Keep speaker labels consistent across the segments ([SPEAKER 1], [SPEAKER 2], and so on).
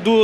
[SPEAKER 1] 2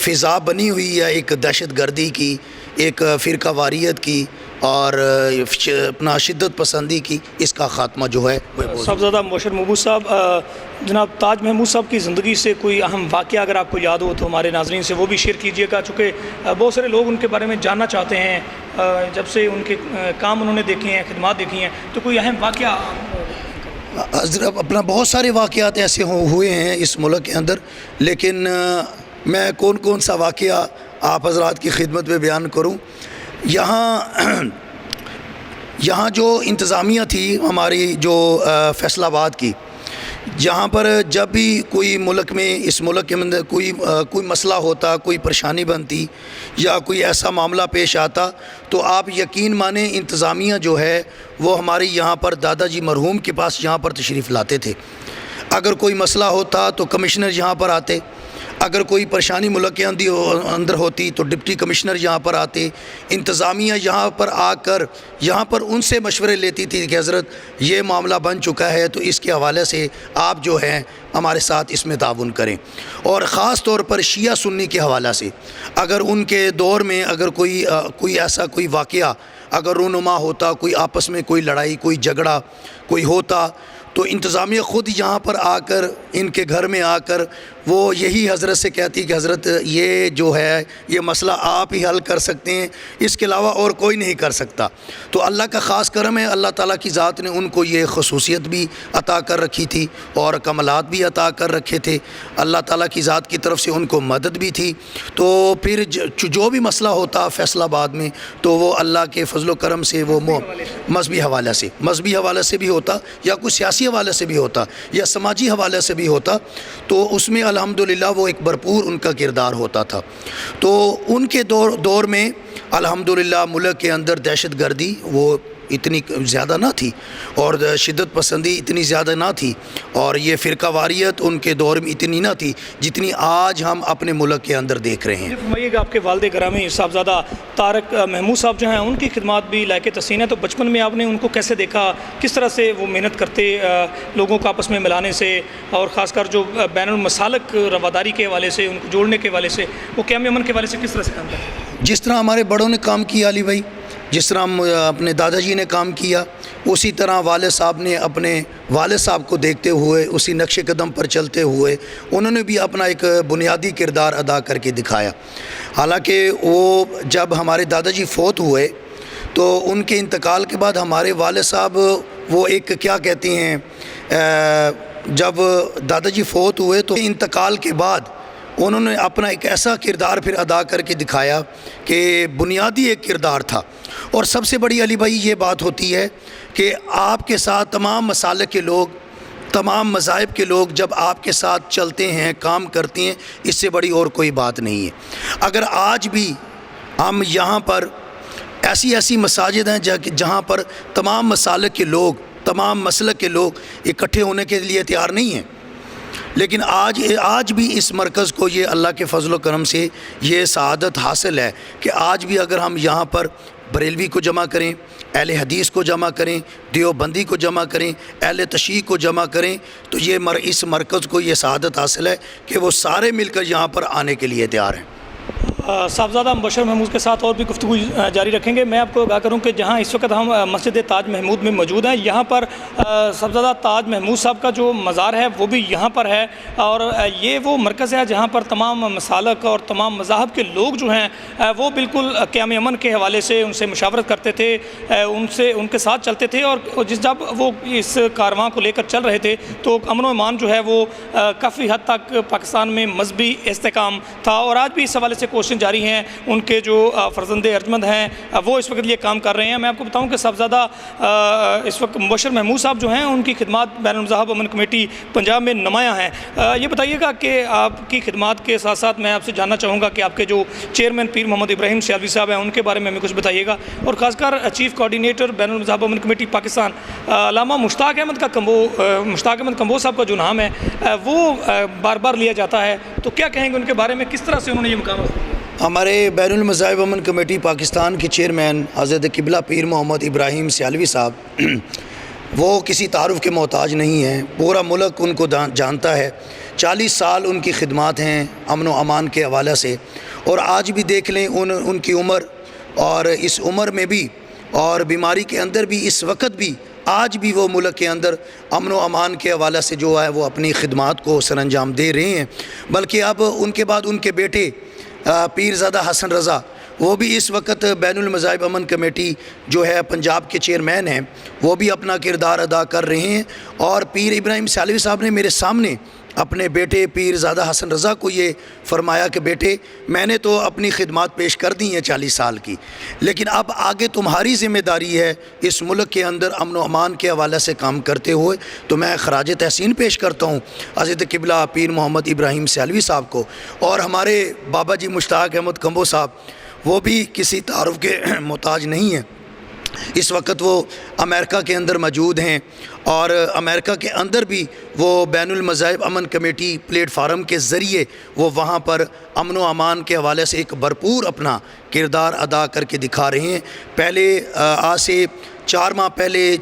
[SPEAKER 2] فضا بنی ہوئی ہے ایک دہشت گردی کی، ایک فرقہ واریت کی اور اپنا شدت پسندی کی، اس کا خاتمہ جو ہے وہ
[SPEAKER 1] صاحبزادہ مبشر محمود صاحب، جناب تاج محمود صاحب کی زندگی سے کوئی اہم واقعہ اگر آپ کو یاد ہو تو ہمارے ناظرین سے وہ بھی شیئر کیجیے گا، چونکہ بہت سارے لوگ ان کے بارے میں جاننا چاہتے ہیں، جب سے ان کے کام انہوں نے دیکھے ہیں، خدمات دیکھی ہیں، تو کوئی اہم واقعہ؟
[SPEAKER 2] حضرت اپنا بہت سارے واقعات ایسے ہوئے ہیں اس ملک کے اندر، لیکن میں کون سا واقعہ آپ حضرات کی خدمت میں بیان کروں۔ یہاں جو انتظامیہ تھی ہماری جو فیصل آباد کی، جہاں پر جب بھی کوئی ملک میں اس ملک کے اندر کوئی مسئلہ ہوتا، کوئی پریشانی بنتی یا کوئی ایسا معاملہ پیش آتا، تو آپ یقین مانیں انتظامیہ جو ہے وہ ہماری یہاں پر دادا جی مرحوم کے پاس یہاں پر تشریف لاتے تھے۔ اگر کوئی مسئلہ ہوتا تو کمشنر یہاں پر آتے، اگر کوئی پریشانی ملک کے اندر ہوتی تو ڈپٹی کمشنر یہاں پر آتے، انتظامیہ یہاں پر آ کر یہاں پر ان سے مشورے لیتی تھی کہ حضرت یہ معاملہ بن چکا ہے تو اس کے حوالے سے آپ جو ہیں ہمارے ساتھ اس میں تعاون کریں۔ اور خاص طور پر شیعہ سنی کے حوالے سے اگر ان کے دور میں اگر کوئی ایسا کوئی واقعہ اگر رونما ہوتا، کوئی آپس میں کوئی لڑائی، کوئی جھگڑا کوئی ہوتا، تو انتظامیہ خود یہاں پر آ کر ان کے گھر میں آ کر وہ یہی حضرت سے کہتی کہ حضرت یہ جو ہے یہ مسئلہ آپ ہی حل کر سکتے ہیں، اس کے علاوہ اور کوئی نہیں کر سکتا۔ تو اللہ کا خاص کرم ہے، اللہ تعالیٰ کی ذات نے ان کو یہ خصوصیت بھی عطا کر رکھی تھی اور کمالات بھی عطا کر رکھے تھے، اللہ تعالیٰ کی ذات کی طرف سے ان کو مدد بھی تھی۔ تو پھر جو بھی مسئلہ ہوتا فیصل آباد میں تو وہ اللہ کے فضل و کرم سے وہ مذہبی حوالے سے بھی ہوتا یا کوئی سیاسی حوالے سے بھی ہوتا یا سماجی حوالے سے بھی ہوتا، تو اس میں الحمدللہ وہ ایک بھرپور ان کا کردار ہوتا تھا۔ تو ان کے دور میں الحمدللہ ملک کے اندر دہشت گردی وہ اتنی زیادہ نہ تھی اور شدت پسندی اتنی زیادہ نہ تھی، اور یہ فرقہ واریت ان کے دور میں اتنی نہ تھی جتنی آج ہم اپنے ملک کے اندر دیکھ رہے ہیں۔
[SPEAKER 1] فرمائیے گا آپ کے والد گرامی صاحبزادہ طارق محمود صاحب جو ہیں ان کی خدمات بھی لائق تحسین ہے، تو بچپن میں آپ نے ان کو کیسے دیکھا، کس طرح سے وہ محنت کرتے لوگوں کو آپس میں ملانے سے، اور خاص کر جو بین المسالک رواداری کے حوالے سے ان کو جوڑنے کے حوالے سے، وہ قیام امن کے حوالے سے کس طرح سے کام کرتے؟
[SPEAKER 2] جس طرح ہمارے بڑوں نے کام کیا علی بھائی، جس طرح اپنے دادا جی نے کام کیا، اسی طرح والد صاحب نے اپنے والد صاحب کو دیکھتے ہوئے اسی نقش قدم پر چلتے ہوئے انہوں نے بھی اپنا ایک بنیادی کردار ادا کر کے دکھایا۔ حالانکہ وہ جب ہمارے دادا جی فوت ہوئے تو ان کے انتقال کے بعد ہمارے والد صاحب وہ ایک کیا کہتے ہیں، جب دادا جی فوت ہوئے تو انتقال کے بعد انہوں نے اپنا ایک ایسا کردار پھر ادا کر کے دکھایا کہ بنیادی ایک کردار تھا۔ اور سب سے بڑی علی بھائی یہ بات ہوتی ہے کہ آپ کے ساتھ تمام مسالک کے لوگ، تمام مذاہب کے لوگ جب آپ کے ساتھ چلتے ہیں، کام کرتے ہیں، اس سے بڑی اور کوئی بات نہیں ہے۔ اگر آج بھی ہم یہاں پر ایسی مساجد ہیں جہاں پر تمام مسالک کے لوگ، تمام مسلک کے لوگ اکٹھے ہونے کے لیے تیار نہیں ہیں، لیکن آج بھی اس مرکز کو یہ اللہ کے فضل و کرم سے یہ سعادت حاصل ہے کہ آج بھی اگر ہم یہاں پر بریلوی کو جمع کریں، اہل حدیث کو جمع کریں، دیوبندی کو جمع کریں، اہل تشیع کو جمع کریں، تو یہ اس مرکز کو یہ سعادت حاصل ہے کہ وہ سارے مل کر یہاں پر آنے کے لیے تیار ہیں۔
[SPEAKER 1] صاحبزادہ مبشر محمود کے ساتھ اور بھی گفتگو جاری رکھیں گے۔ میں آپ کو آگاہ کروں کہ جہاں اس وقت ہم مسجد تاج محمود میں موجود ہیں، یہاں پر صاحبزادہ تاج محمود صاحب کا جو مزار ہے وہ بھی یہاں پر ہے، اور یہ وہ مرکز ہے جہاں پر تمام مسالک اور تمام مذاہب کے لوگ جو ہیں وہ بالکل قیام امن کے حوالے سے ان سے مشاورت کرتے تھے، ان کے ساتھ چلتے تھے، اور جب وہ اس کارواں کو لے کر چل رہے تھے تو امن و امان جو ہے وہ کافی حد تک پاکستان میں مذہبی استحکام تھا، اور آج بھی اس حوالے سے کوششیں جاری ہیں۔ ان کے جو فرزند ارجمند ہیں وہ اس وقت یہ کام کر رہے ہیں۔ میں آپ کو بتاؤں کہ صاحبزادہ اس وقت مبشر محمود صاحب جو ہیں ان کی خدمات بین المذاہب امن کمیٹی پنجاب میں نمایاں ہیں۔ یہ بتائیے گا کہ آپ کی خدمات کے ساتھ ساتھ میں آپ سے جاننا چاہوں گا کہ آپ کے جو چیئرمین پیر محمد ابراہیم سیالوی صاحب ہیں ان کے بارے میں ہمیں کچھ بتائیے گا، اور خاص کر چیف کوآرڈینیٹر بین المذاہب امن کمیٹی پاکستان علامہ مشتاق احمد کمبو صاحب کا جو نام ہے وہ بار بار لیا جاتا ہے، تو کیا کہیں گے ان کے بارے میں، کس طرح سے انہوں نے یہ مقام حاصل کیا؟
[SPEAKER 2] ہمارے بین المذاہب امن کمیٹی پاکستان کے چیئرمین حضرت قبلہ پیر محمد ابراہیم سیالوی صاحب وہ کسی تعارف کے محتاج نہیں ہیں، پورا ملک ان کو جانتا ہے 40 سال ان کی خدمات ہیں امن و امان کے حوالے سے، اور آج بھی دیکھ لیں ان کی عمر، اور اس عمر میں بھی اور بیماری کے اندر بھی اس وقت بھی آج بھی وہ ملک کے اندر امن و امان کے حوالے سے جو ہے وہ اپنی خدمات کو سر انجام دے رہے ہیں۔ بلکہ اب ان کے بعد ان کے بیٹے پیرزادہ حسن رضا، وہ بھی اس وقت بین المذاہب امن کمیٹی جو ہے پنجاب کے چیئرمین ہیں، وہ بھی اپنا کردار ادا کر رہے ہیں۔ اور پیر ابراہیم سیالوی صاحب نے میرے سامنے اپنے بیٹے پیرزادہ حسن رضا کو یہ فرمایا کہ بیٹے میں نے تو اپنی خدمات پیش کر دی ہیں 40 سال کی، لیکن اب آگے تمہاری ذمہ داری ہے اس ملک کے اندر امن و امان کے حوالے سے کام کرتے ہوئے۔ تو میں خراج تحسین پیش کرتا ہوں حضرت قبلہ پیر محمد ابراہیم سیالوی صاحب کو، اور ہمارے بابا جی مشتاق احمد کمبو صاحب، وہ بھی کسی تعارف کے محتاج نہیں ہیں۔ اس وقت وہ امریکہ کے اندر موجود ہیں، اور امریکہ کے اندر بھی وہ بین المذاہب امن کمیٹی پلیٹ فارم کے ذریعے وہ وہاں پر امن و امان کے حوالے سے ایک بھرپور اپنا کردار ادا کر کے دکھا رہے ہیں۔ پہلے آج سے 4 ماہ پہلے،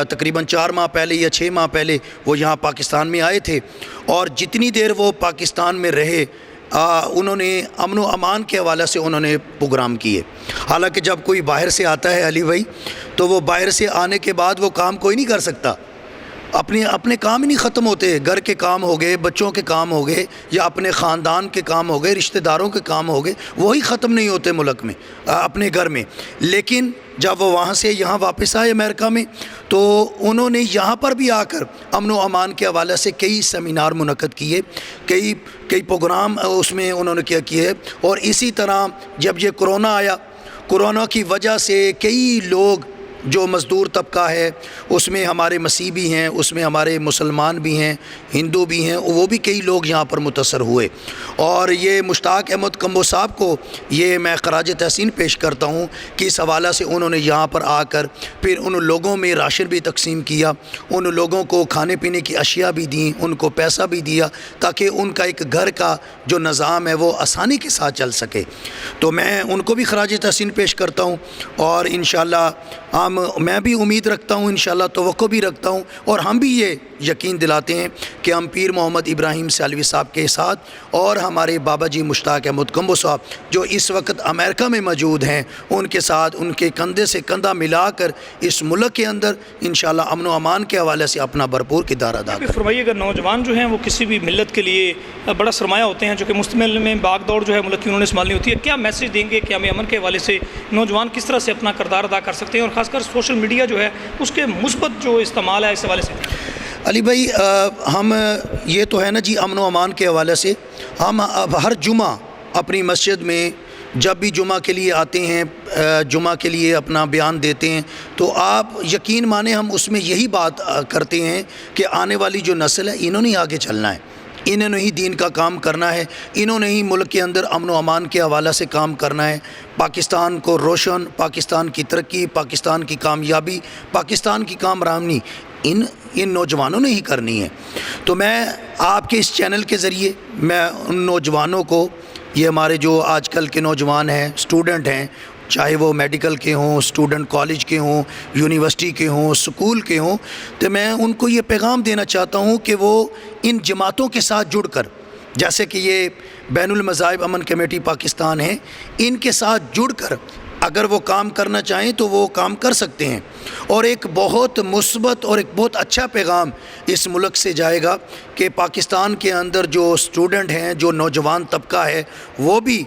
[SPEAKER 2] تقریباً 4 ماہ پہلے یا 6 ماہ پہلے وہ یہاں پاکستان میں آئے تھے، اور جتنی دیر وہ پاکستان میں رہے انہوں نے امن و امان کے حوالے سے انہوں نے پروگرام کیے۔ حالانکہ جب کوئی باہر سے آتا ہے علی بھائی، تو وہ باہر سے آنے کے بعد وہ کام کوئی نہیں کر سکتا، اپنے کام ہی نہیں ختم ہوتے، گھر کے کام ہو گئے، بچوں کے کام ہو گئے، یا اپنے خاندان کے کام ہو گئے، رشتہ داروں کے کام ہو گئے، وہی ختم نہیں ہوتے ملک میں، اپنے گھر میں۔ لیکن جب وہ وہاں سے یہاں واپس آئے امریکہ میں، تو انہوں نے یہاں پر بھی آ کر امن و امان کے حوالے سے کئی سیمینار منعقد کیے، کئی پروگرام اس میں انہوں نے کیا کیے۔ اور اسی طرح جب یہ کرونا آیا، کرونا کی وجہ سے کئی لوگ جو مزدور طبقہ ہے، اس میں ہمارے مسیحی بھی ہیں، اس میں ہمارے مسلمان بھی ہیں، ہندو بھی ہیں، وہ بھی کئی لوگ یہاں پر متاثر ہوئے۔ اور یہ مشتاق احمد کمبو صاحب کو یہ میں خراج تحسین پیش کرتا ہوں کہ اس حوالے سے انہوں نے یہاں پر آ کر پھر ان لوگوں میں راشن بھی تقسیم کیا، ان لوگوں کو کھانے پینے کی اشیاء بھی دیں، ان کو پیسہ بھی دیا، تاکہ ان کا ایک گھر کا جو نظام ہے وہ آسانی کے ساتھ چل سکے۔ تو میں ان کو بھی خراج تحسین پیش کرتا ہوں، اور انشاءاللہ میں بھی امید رکھتا ہوں، انشاءاللہ توقع بھی رکھتا ہوں، اور ہم بھی یہ یقین دلاتے ہیں کہ ہم پیر محمد ابراہیم سیالوی صاحب کے ساتھ، اور ہمارے بابا جی مشتاق احمد کمبو صاحب جو اس وقت امریکہ میں موجود ہیں، ان کے ساتھ ان کے کندھے سے کندھا ملا کر اس ملک کے اندر انشاءاللہ امن و امان کے حوالے سے اپنا بھرپور کردار ادا کریں۔
[SPEAKER 1] فرمائیے، اگر نوجوان جو ہیں وہ کسی بھی ملت کے لیے بڑا سرمایہ ہوتے ہیں، جو کہ مستقبل میں باغ دوڑ جو ہے ملک کی انہوں نے سنبھالنی ہوتی ہے، کیا میسیج دیں گے کہ ہمیں امن کے حوالے سے نوجوان کس طرح سے اپنا کردار ادا کر سکتے ہیں، اور خاص کر سوشل میڈیا جو ہے اس کے مثبت جو استعمال ہے اس حوالے سے؟
[SPEAKER 2] علی بھائی، ہم یہ تو ہے نا جی، امن و امان کے حوالے سے ہم اب ہر جمعہ اپنی مسجد میں جب بھی جمعہ کے لیے آتے ہیں، جمعہ کے لیے اپنا بیان دیتے ہیں، تو آپ یقین مانیں ہم اس میں یہی بات کرتے ہیں کہ آنے والی جو نسل ہے انہوں نے آگے چلنا ہے، انہوں نے ہی دین کا کام کرنا ہے، انہوں نے ہی ملک کے اندر امن و امان کے حوالے سے کام کرنا ہے، پاکستان کو روشن، پاکستان کی ترقی، پاکستان کی کامیابی، پاکستان کی کامرانی ان نوجوانوں نے ہی کرنی ہے۔ تو میں آپ کے اس چینل کے ذریعے میں ان نوجوانوں کو، یہ ہمارے جو آج کل کے نوجوان ہیں، اسٹوڈنٹ ہیں، چاہے وہ میڈیکل کے ہوں، اسٹوڈنٹ کالج کے ہوں، یونیورسٹی کے ہوں، سکول کے ہوں، تو میں ان کو یہ پیغام دینا چاہتا ہوں کہ وہ ان جماعتوں کے ساتھ جڑ کر، جیسے کہ یہ بین المذاہب امن کمیٹی پاکستان ہے، ان کے ساتھ جڑ کر اگر وہ کام کرنا چاہیں تو وہ کام کر سکتے ہیں، اور ایک بہت مثبت اور ایک بہت اچھا پیغام اس ملک سے جائے گا کہ پاکستان کے اندر جو اسٹوڈنٹ ہیں، جو نوجوان طبقہ ہے، وہ بھی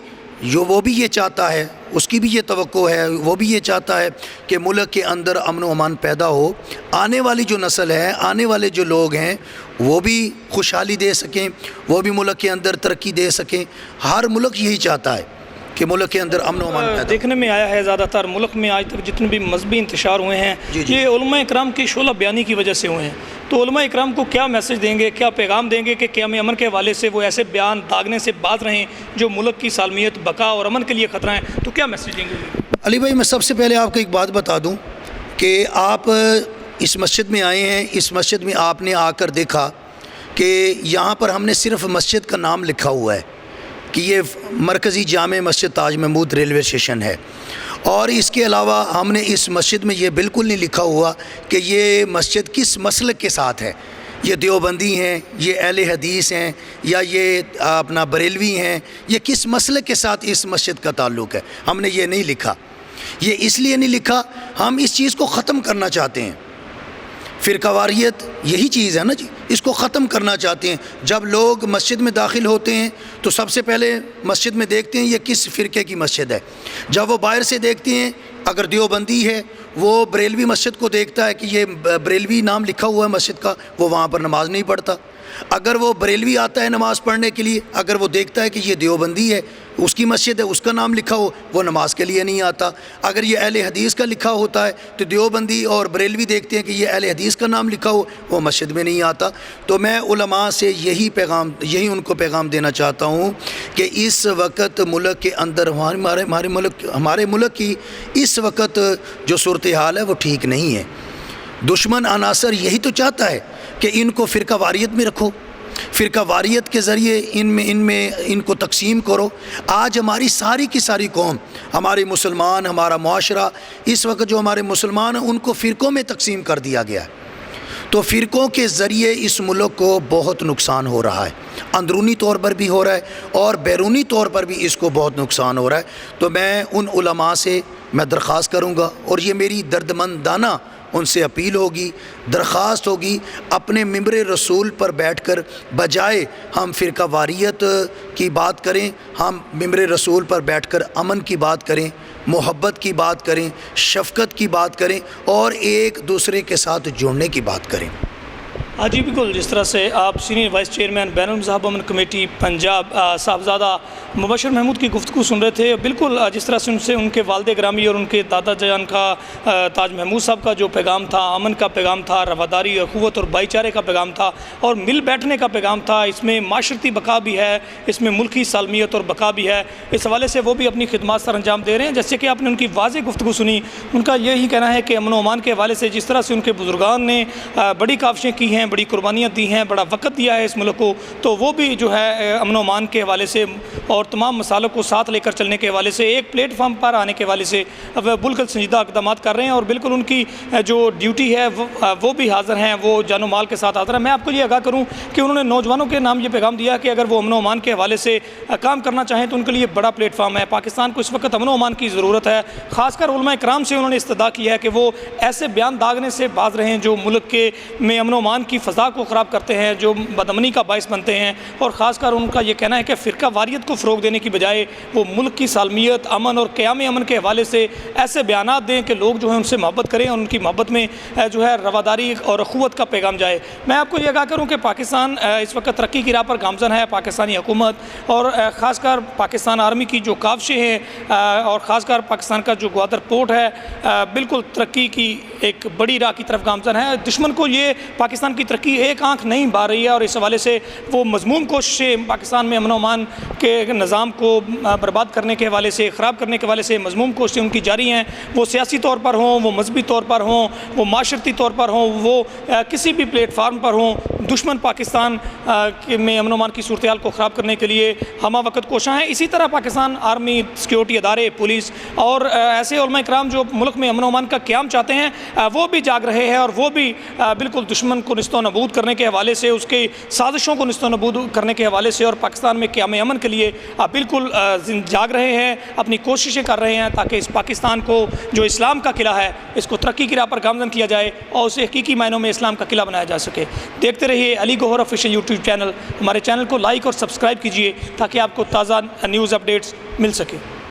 [SPEAKER 2] یہ چاہتا ہے، اس کی بھی یہ توقع ہے، وہ بھی یہ چاہتا ہے کہ ملک کے اندر امن و امان پیدا ہو، آنے والی جو نسل ہے، آنے والے جو لوگ ہیں، وہ بھی خوشحالی دے سکیں، وہ بھی ملک کے اندر ترقی دے سکیں۔ ہر ملک یہی چاہتا ہے کہ ملک کے اندر امن و امان پیدا ہو۔
[SPEAKER 1] دیکھنے میں آیا ہے زیادہ تر ملک میں آج تک جتنے بھی مذہبی انتشار ہوئے ہیں یہ علماء اکرام کی شعلہ بیانی کی وجہ سے ہوئے ہیں، تو علماء اکرام کو کیا میسج دیں گے، کیا پیغام دیں گے کہ قیام امن کے حوالے سے وہ ایسے بیان داغنے سے باز رہیں جو ملک کی سالمیت، بقا اور امن کے لیے خطرہ ہیں، تو کیا میسج دیں گے؟
[SPEAKER 2] علی بھائی، میں سب سے پہلے آپ کو ایک بات بتا دوں کہ آپ اس مسجد میں آئے ہیں، اس مسجد میں آپ نے آ کر دیکھا کہ یہاں پر ہم نے صرف مسجد کا نام لکھا ہوا ہے کہ یہ مرکزی جامع مسجد تاج محمود ریلوے اسٹیشن ہے، اور اس کے علاوہ ہم نے اس مسجد میں یہ بالکل نہیں لکھا ہوا کہ یہ مسجد کس مسلک کے ساتھ ہے، یہ دیوبندی ہیں، یہ اہل حدیث ہیں، یا یہ اپنا بریلوی ہیں، یہ کس مسلک کے ساتھ اس مسجد کا تعلق ہے. ہم نے یہ نہیں لکھا. یہ اس لیے نہیں لکھا، ہم اس چیز کو ختم کرنا چاہتے ہیں. فرقہ واریت یہی چیز ہے نا جی، اس کو ختم کرنا چاہتے ہیں. جب لوگ مسجد میں داخل ہوتے ہیں تو سب سے پہلے مسجد میں دیکھتے ہیں یہ کس فرقے کی مسجد ہے. جب وہ باہر سے دیکھتے ہیں، اگر دیوبندی ہے وہ بریلوی مسجد کو دیکھتا ہے کہ یہ بریلوی نام لکھا ہوا ہے مسجد کا، وہ وہاں پر نماز نہیں پڑھتا. اگر وہ بریلوی آتا ہے نماز پڑھنے کے لیے، اگر وہ دیکھتا ہے کہ یہ دیوبندی ہے، اس کی مسجد ہے، اس کا نام لکھا ہو، وہ نماز کے لیے نہیں آتا. اگر یہ اہل حدیث کا لکھا ہوتا ہے تو دیوبندی اور بریلوی دیکھتے ہیں کہ یہ اہل حدیث کا نام لکھا ہو، وہ مسجد میں نہیں آتا. تو میں علماء سے یہی ان کو پیغام دینا چاہتا ہوں کہ اس وقت ملک کے اندر ہمارے ملک کی اس وقت جو صورتحال ہے وہ ٹھیک نہیں ہے. دشمن عناصر یہی تو چاہتا ہے کہ ان کو فرقہ واریت میں رکھو، فرقہ واریت کے ذریعے ان کو تقسیم کرو. آج ہماری ساری کی ساری قوم، ہمارے مسلمان، ہمارا معاشرہ اس وقت جو ہمارے مسلمان ہیں ان کو فرقوں میں تقسیم کر دیا گیا ہے. تو فرقوں کے ذریعے اس ملک کو بہت نقصان ہو رہا ہے، اندرونی طور پر بھی ہو رہا ہے اور بیرونی طور پر بھی اس کو بہت نقصان ہو رہا ہے. تو میں ان علماء سے میں درخواست کروں گا، اور یہ میری دردمندانہ ان سے اپیل ہوگی، درخواست ہوگی، اپنے ممبر رسول پر بیٹھ کر بجائے ہم فرقہ واریت کی بات کریں، ہم ممبر رسول پر بیٹھ کر امن کی بات کریں، محبت کی بات کریں، شفقت کی بات کریں، اور ایک دوسرے کے ساتھ جڑنے کی بات کریں.
[SPEAKER 1] ہاں جی بالکل، جس طرح سے آپ سینئر وائس چیئرمین بین المذہب امن کمیٹی پنجاب صاحبزادہ مبشر محمود کی گفتگو سن رہے تھے، بالکل جس طرح سے ان کے والد گرامی اور ان کے دادا جان کا تاج محمود صاحب کا جو پیغام تھا، امن کا پیغام تھا، رواداری، اخوت اور بھائی چارے کا پیغام تھا، اور مل بیٹھنے کا پیغام تھا. اس میں معاشرتی بقا بھی ہے، اس میں ملکی سالمیت اور بقا بھی ہے. اس حوالے سے وہ بھی اپنی خدمات سر انجام دے رہے ہیں. جیسے کہ آپ نے ان کی واضح گفتگو سنی، ان کا یہی کہنا ہے کہ امن و امان کے حوالے سے جس طرح سے ان کے بزرگان نے بڑی کاوشیں کی ہیں، بڑی قربانیاں دی ہیں، بڑا وقت دیا ہے اس ملک کو، تو وہ بھی جو ہے امن و امان کے حوالے سے اور تمام مسائلوں کو ساتھ لے کر چلنے کے حوالے سے ایک پلیٹ فارم پر آنے کے حوالے سے بالکل سنجیدہ اقدامات کر رہے ہیں. اور بالکل ان کی جو ڈیوٹی ہے وہ بھی حاضر ہیں، وہ جان و مال کے ساتھ حاضر ہیں. میں آپ کو یہ آگاہ کروں کہ انہوں نے نوجوانوں کے نام یہ پیغام دیا کہ اگر وہ امن و امان کے حوالے سے کام کرنا چاہیں تو ان کے لیے بڑا پلیٹ فارم ہے. پاکستان کو اس وقت امن و امان کی ضرورت ہے. خاص کر علماء کرام سے انہوں نے استدعا کیا ہے کہ وہ ایسے بیان داغنے سے باز رہیں جو ملک کے میں امن و امان کی فضا کو خراب کرتے ہیں، جو بدامنی کا باعث بنتے ہیں. اور خاص کر ان کا یہ کہنا ہے کہ فرقہ واریت کو فروغ دینے کی بجائے وہ ملک کی سالمیت، امن اور قیام امن کے حوالے سے ایسے بیانات دیں کہ لوگ جو ہیں ان سے محبت کریں اور ان کی محبت میں جو ہے رواداری اور اخوت کا پیغام جائے. میں آپ کو یہ آگاہ کروں کہ پاکستان اس وقت ترقی کی راہ پر گامزن ہے. پاکستانی حکومت اور خاص کر پاکستان آرمی کی جو کاوشیں ہیں اور خاص کر پاکستان کا جو گوادر پورٹ ہے بالکل ترقی کی ایک بڑی راہ کی طرف گامزن ہے. دشمن کو یہ پاکستان کی ترقی ایک آنکھ نہیں بار رہی ہے، اور اس حوالے سے وہ مذموم کوششیں پاکستان میں امن و امان کے نظام کو برباد کرنے کے حوالے سے، خراب کرنے کے حوالے سے مذموم کوششیں ان کی جاری ہیں. وہ سیاسی طور پر ہوں، وہ مذہبی طور پر ہوں، وہ معاشرتی طور پر ہوں، وہ کسی بھی پلیٹ فارم پر ہوں. دشمن پاکستان میں امن و امان کی صورتحال کو خراب کرنے کے لیے ہمہ وقت کوشاں ہیں. اسی طرح پاکستان آرمی، سیکیورٹی ادارے، پولیس اور ایسے علماء کرام جو ملک میں امن و امان کا قیام چاہتے ہیں وہ بھی جاگ رہے ہیں، اور وہ بھی بالکل دشمن کو نست و نبود کرنے کے حوالے سے، اس کی سازشوں کو نست و نبود کرنے کے حوالے سے اور پاکستان میں قیام امن کے لیے بالکل جاگ رہے ہیں، اپنی کوششیں کر رہے ہیں تاکہ اس پاکستان کو جو اسلام کا قلعہ ہے اس کو ترقی کی راہ پر گامزن کیا جائے اور اسے حقیقی معنوں میں اسلام کا قلعہ بنایا جا سکے. دیکھتے رہیے علی گوہر آفیشیل یوٹیوب چینل. ہمارے چینل کو لائک اور سبسکرائب کیجیے تاکہ آپ کو تازہ نیوز اپڈیٹس مل سکے.